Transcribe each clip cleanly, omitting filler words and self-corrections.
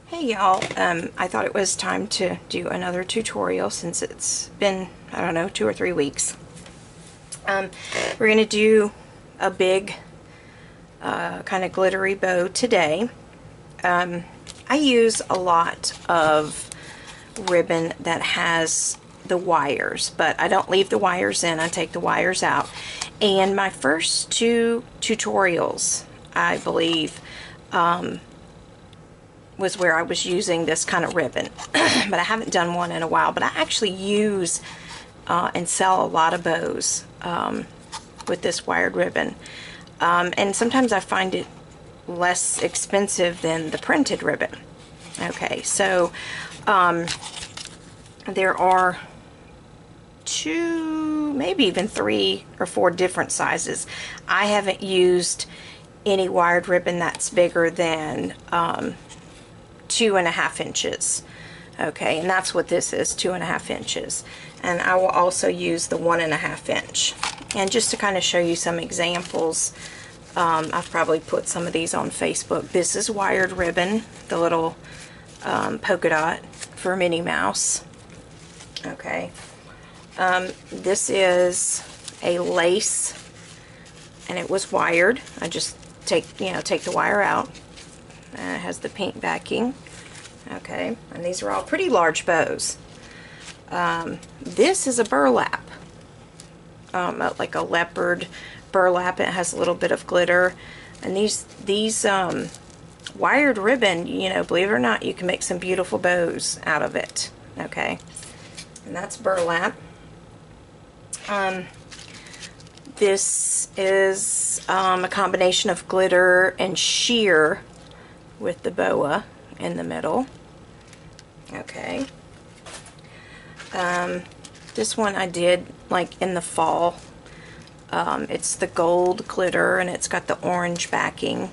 Hey y'all, I thought it was time to do another tutorial since it's been, I don't know, 2 or 3 weeks. We're going to do a big kind of glittery bow today. I use a lot of ribbon that has the wires, but I don't leave the wires in, I take the wires out. And my first 2 tutorials, I believe, was where I was using this kind of ribbon. But I haven't done one in a while. But I actually use and sell a lot of bows with this wired ribbon. And sometimes I find it less expensive than the printed ribbon. Okay, so there are 2, maybe even 3 or 4 different sizes. I haven't used any wired ribbon that's bigger than 2.5 inches. Okay, and that's what this is, 2.5 inches. And I will also use the 1.5 inch. And just to kind of show you some examples, I've probably put some of these on Facebook. This is wired ribbon, the little polka dot for Minnie Mouse. Okay, this is a lace, and it was wired. I just take the wire out. It has the pink backing. Okay, and these are all pretty large bows. This is a burlap, like a leopard burlap. It has a little bit of glitter, and these wired ribbon, believe it or not, you can make some beautiful bows out of it. Okay, and that's burlap. This is a combination of glitter and sheer with the boa in the middle. Okay. This one I did like in the fall. It's the gold glitter, and it's got the orange backing.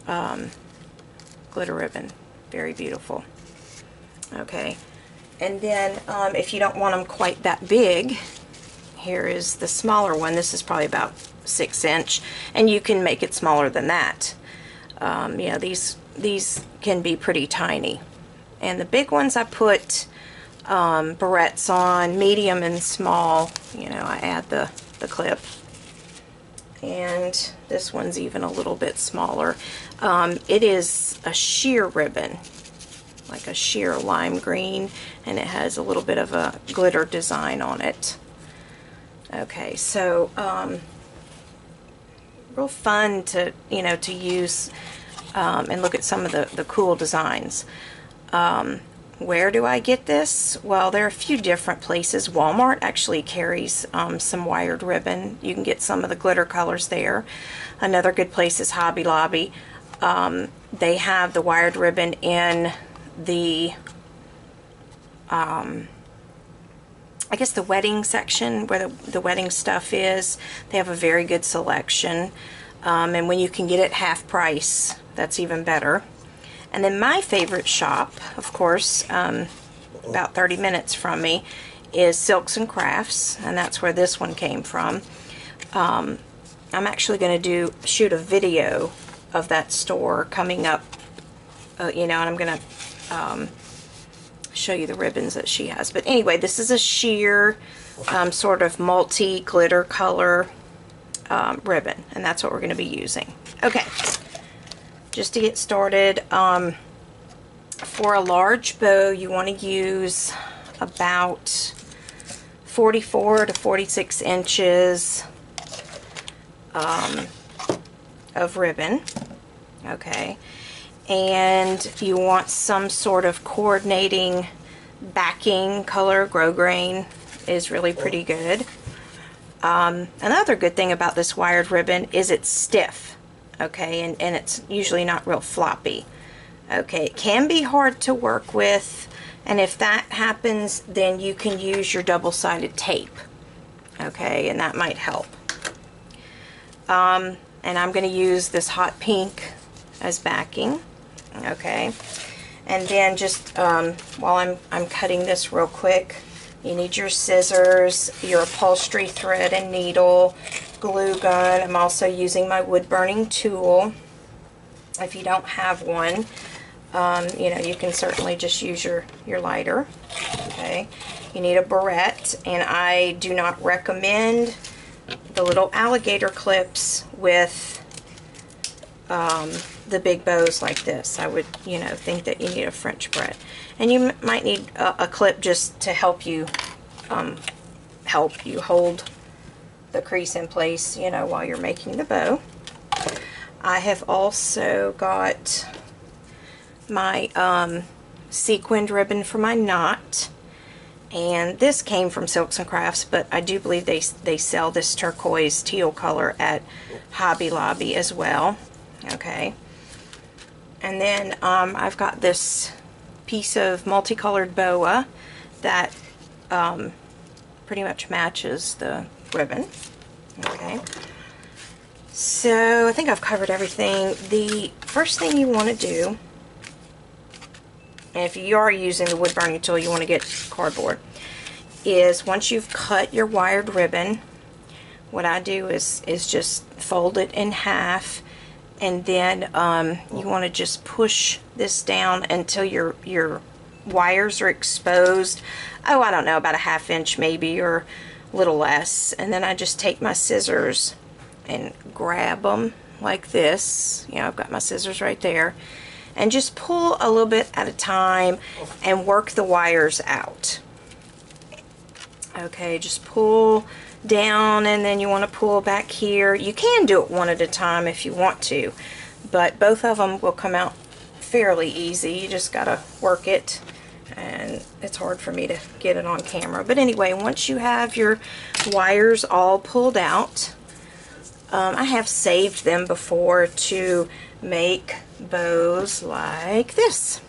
Glitter ribbon. Very beautiful. Okay. And then if you don't want them quite that big, here is the smaller one. This is probably about 6 inch, and you can make it smaller than that. These can be pretty tiny. And the big ones I put barrettes on, medium and small. I add the clip. And this one's even a little bit smaller. It is a sheer ribbon, like a sheer lime green, and it has a little bit of a glitter design on it. Okay, so real fun to to use and look at some of the cool designs. Where do I get this? Well, there are a few different places. Walmart actually carries some wired ribbon. You can get some of the glitter colors there. Another good place is Hobby Lobby. They have the wired ribbon in the I guess the wedding section, where the wedding stuff is. They have a very good selection. And when you can get it half price, that's even better. And then my favorite shop, of course, about 30 minutes from me, is Silks and Crafts, and that's where this one came from. I'm actually going to shoot a video of that store coming up, and I'm going to show you the ribbons that she has. But anyway, this is a sheer sort of multi-glitter color ribbon, and that's what we're going to be using. Okay, just to get started, for a large bow you want to use about 44 to 46 inches of ribbon. Okay, and you want some sort of coordinating backing color. Grosgrain is really pretty good. Another good thing about this wired ribbon is it's stiff. Okay, and it's usually not real floppy. Okay, it can be hard to work with, and if that happens, then you can use your double-sided tape. Okay, and that might help. And I'm going to use this hot pink as backing. Okay, and then just while I'm cutting this real quick, you need your scissors, your upholstery thread and needle, glue gun. I'm also using my wood burning tool. If you don't have one, You know, you can certainly just use your lighter. Okay, you need a barrette, and I do not recommend the little alligator clips with the big bows like this. I would, you know, think that you need a French barrette, and you might need a clip just to help you hold the crease in place, you know, while you're making the bow. I have also got my sequined ribbon for my knot, and this came from Silks and Crafts, but I do believe they sell this turquoise teal color at Hobby Lobby as well. Okay, and then I've got this piece of multicolored boa that pretty much matches the ribbon. Okay, so I think I've covered everything. The first thing you want to do, and if you are using the wood burning tool, you want to get cardboard, is once you've cut your wired ribbon, what I do is just fold it in half, and then you want to just push this down until your wires are exposed. Oh, I don't know, about a ½ inch maybe, or a little less. And then I just take my scissors and grab them like this. You know, I've got my scissors right there, and just pull a little bit at a time and work the wires out. Okay, just pull down, and then you want to pull back here. You can do it one at a time if you want to, but both of them will come out fairly easy. You just gotta work it, and it's hard for me to get it on camera. But anyway, once you have your wires all pulled out, I have saved them before to make bows like this,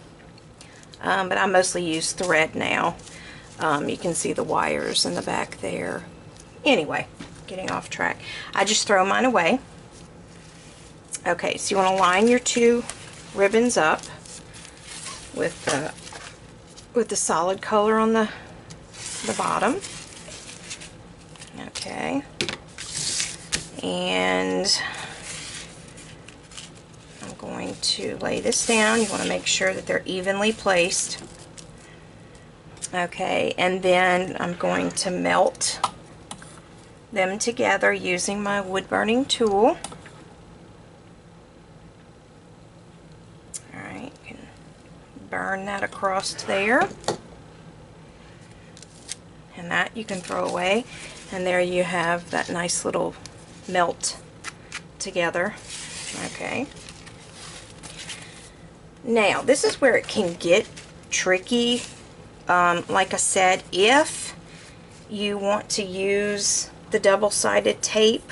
but I mostly use thread now. You can see the wires in the back there. Anyway, getting off track. I just throw mine away. Okay, so you want to line your two ribbons up with the solid color on the bottom. Okay, and I'm going to lay this down. You want to make sure that they're evenly placed. Okay, and then I'm going to melt them together using my wood burning tool. Alright, you can burn that across there, and that you can throw away, and there you have that nice little melt together. Okay, now this is where it can get tricky. Like I said, if you want to use the double-sided tape,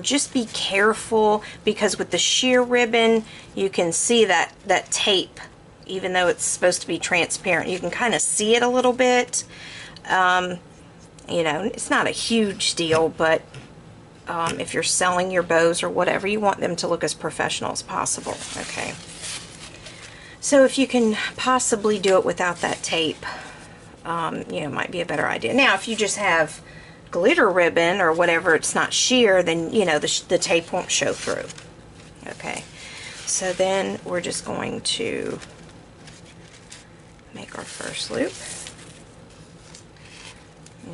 just be careful, because with the sheer ribbon you can see that tape, even though it's supposed to be transparent, you can kind of see it a little bit. You know, it's not a huge deal, but if you're selling your bows or whatever, you want them to look as professional as possible. Okay, so if you can possibly do it without that tape, you know, it might be a better idea. Now, if you just have glitter ribbon or whatever, it's not sheer, then, you know, the tape won't show through. Okay, so then we're just going to make our first loop.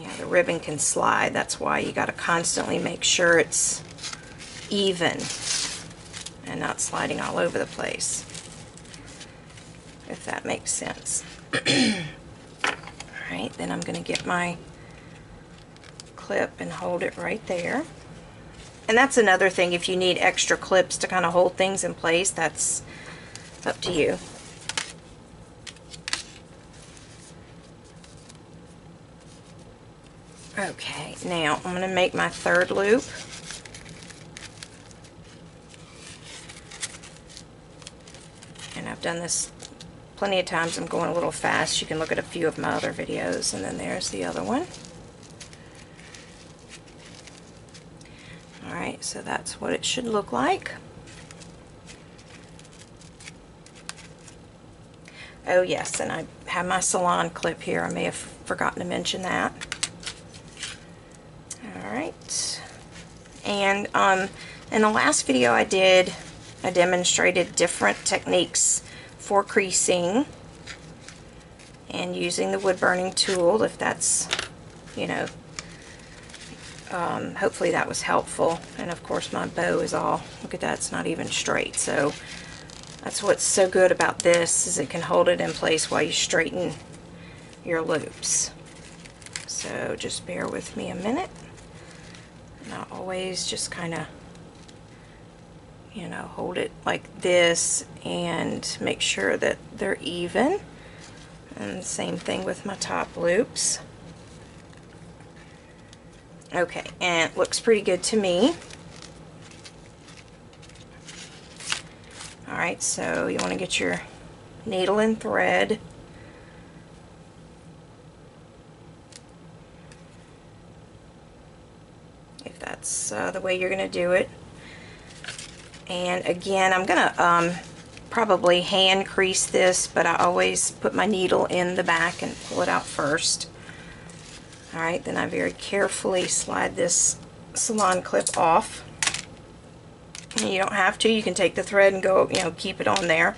Yeah, the ribbon can slide. That's why you got to constantly make sure it's even and not sliding all over the place, if that makes sense. Alright, then I'm going to get my clip and hold it right there. And that's another thing, if you need extra clips to kind of hold things in place, that's up to you. Okay, now I'm going to make my third loop. And I've done this plenty of times. I'm going a little fast. You can look at a few of my other videos. And then there's the other one. Alright, so that's what it should look like. Oh yes, and I have my salon clip here. I may have forgotten to mention that. Alright. And in the last video I did, I demonstrated different techniques for creasing and using the wood burning tool, if that's, you know, hopefully that was helpful. And of course my bow is all, look at that, it's not even straight. So that's what's so good about this, is it can hold it in place while you straighten your loops. So just bear with me a minute. And I always just kind of, you know, hold it like this and make sure that they're even. And the same thing with my top loops. Okay, and it looks pretty good to me. Alright, so you want to get your needle and thread. If that's the way you're going to do it. And again, I'm going to probably hand crease this, but I always put my needle in the back and pull it out first. Alright, then I very carefully slide this salon clip off. And you don't have to, you can take the thread and go, you know, keep it on there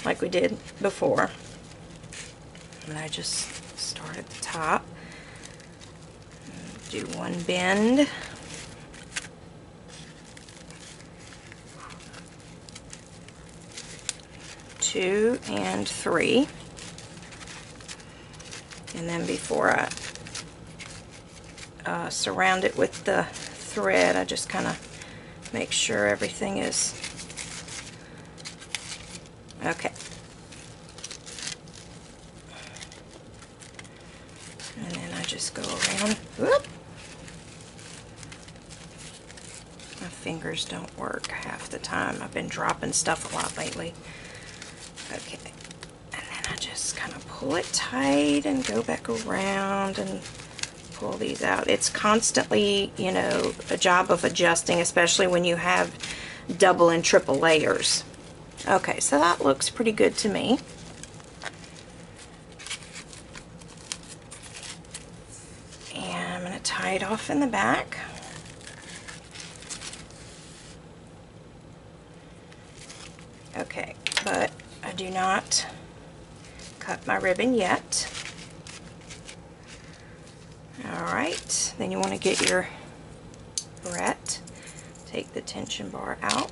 like we did before. And I just start at the top, do one bend, two and three, and then before I surround it with the thread, I just kind of make sure everything is okay. And then I just go around. Whoop. My fingers don't work half the time. I've been dropping stuff a lot lately. Okay. And then I just kind of pull it tight and go back around and pull these out. It's constantly, you know, a job of adjusting, especially when you have double and triple layers. Okay, so that looks pretty good to me. And I'm going to tie it off in the back. Okay, but I do not cut my ribbon yet. Alright, then you want to get your barrette, take the tension bar out.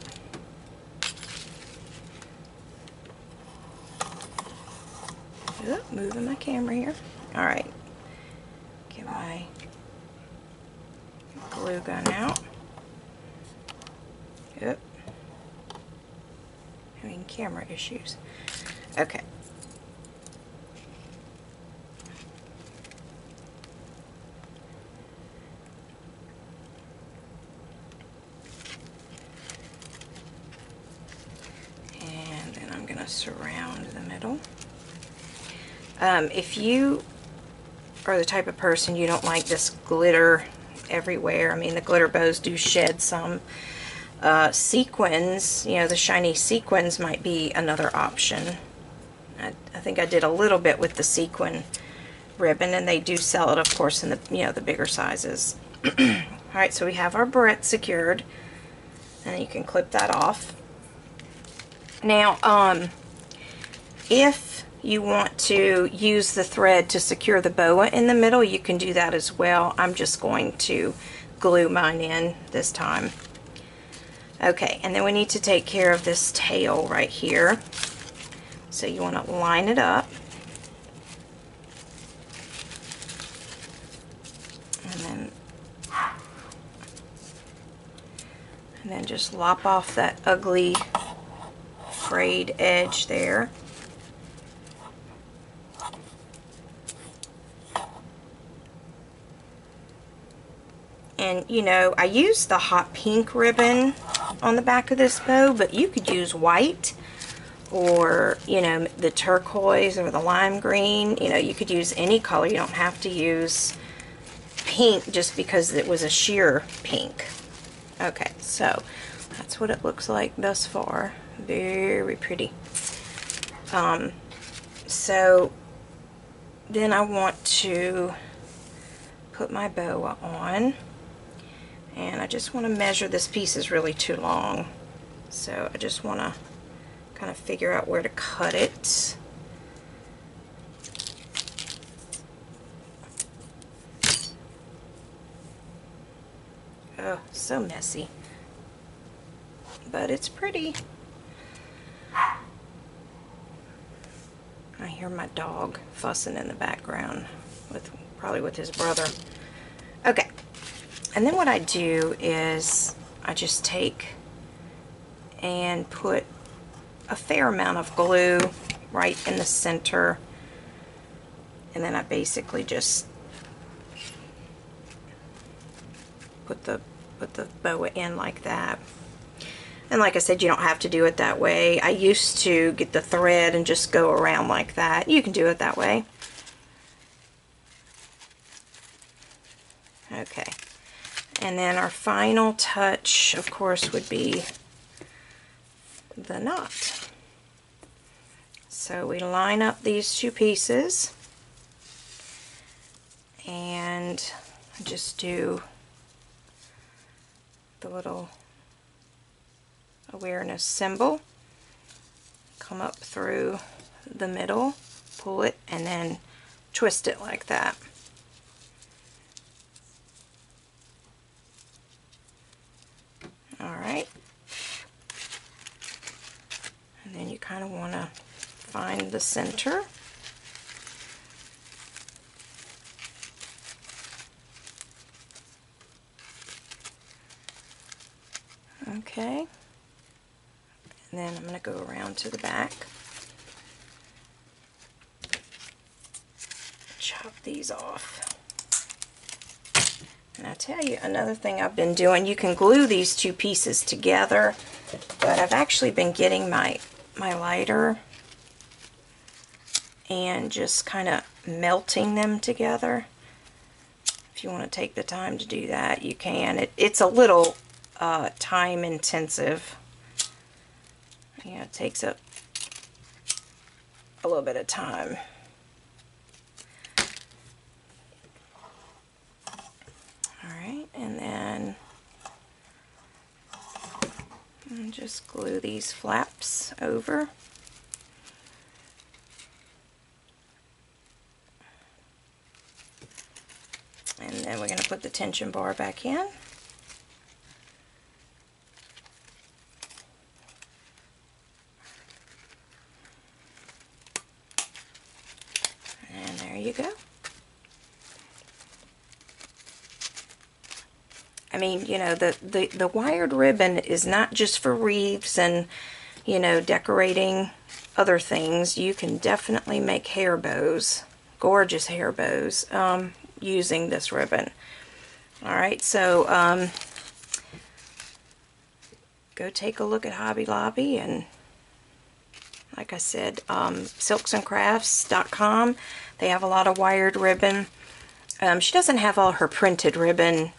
Oop, moving my camera here. Alright, get my glue gun out. Oop, having camera issues. Okay. Surround the middle. If you are the type of person you don't like this glitter everywhere, I mean, the glitter bows do shed some. Sequins, you know, the shiny sequins might be another option. I think I did a little bit with the sequin ribbon, and they do sell it, of course, in the, you know, the bigger sizes. Alright, so we have our barrette secured, and you can clip that off. Now, if you want to use the thread to secure the boa in the middle, you can do that as well. I'm just going to glue mine in this time. Okay, and then we need to take care of this tail right here. So you want to line it up. And then just lop off that ugly frayed edge there. And you know, I used the hot pink ribbon on the back of this bow, but you could use white, or you know, the turquoise or the lime green. You know, you could use any color. You don't have to use pink just because it was a sheer pink. Okay, so that's what it looks like thus far. Very pretty. So then I want to put my boa on, and I just want to measure. This piece is really too long, So I just want to kind of figure out where to cut it. Oh, so messy. But it's pretty. I hear my dog fussing in the background, probably with his brother. Okay, and then what I do is I just take and put a fair amount of glue right in the center, and then I basically just put the boa in like that. And like I said, you don't have to do it that way. I used to get the thread and just go around like that. You can do it that way. Okay. And then our final touch, of course, would be the knot. So we line up these two pieces and just do the little awareness symbol, come up through the middle, pull it, and then twist it like that. Alright, and then you kind of want to find the center. Okay. And then I'm going to go around to the back, chop these off. And I tell you, another thing I've been doing, you can glue these two pieces together, but I've actually been getting my lighter and just kind of melting them together. If you want to take the time to do that, you can. It's a little time intensive. Yeah, it takes up a little bit of time. Alright, and then just glue these flaps over. And then we're going to put the tension bar back in. And there you go. I mean, you know, the wired ribbon is not just for wreaths and, you know, decorating other things. You can definitely make hair bows, gorgeous hair bows, using this ribbon. Alright, so go take a look at Hobby Lobby, and like I said, silksandcrafts.com. They have a lot of wired ribbon. She doesn't have all her printed ribbon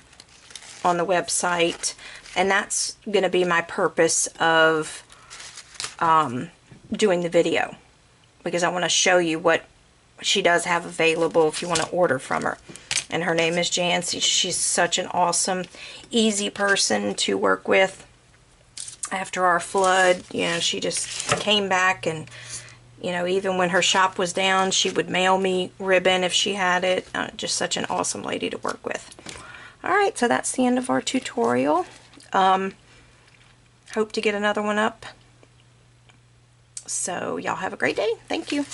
on the website, and that's going to be my purpose of doing the video, because I want to show you what she does have available if you want to order from her. And her name is Jancy. She's such an awesome, easy person to work with. After our flood, you know, she just came back, and you know, even when her shop was down, she would mail me ribbon if she had it. Just such an awesome lady to work with. Alright, so that's the end of our tutorial. Hope to get another one up. So y'all have a great day. Thank you.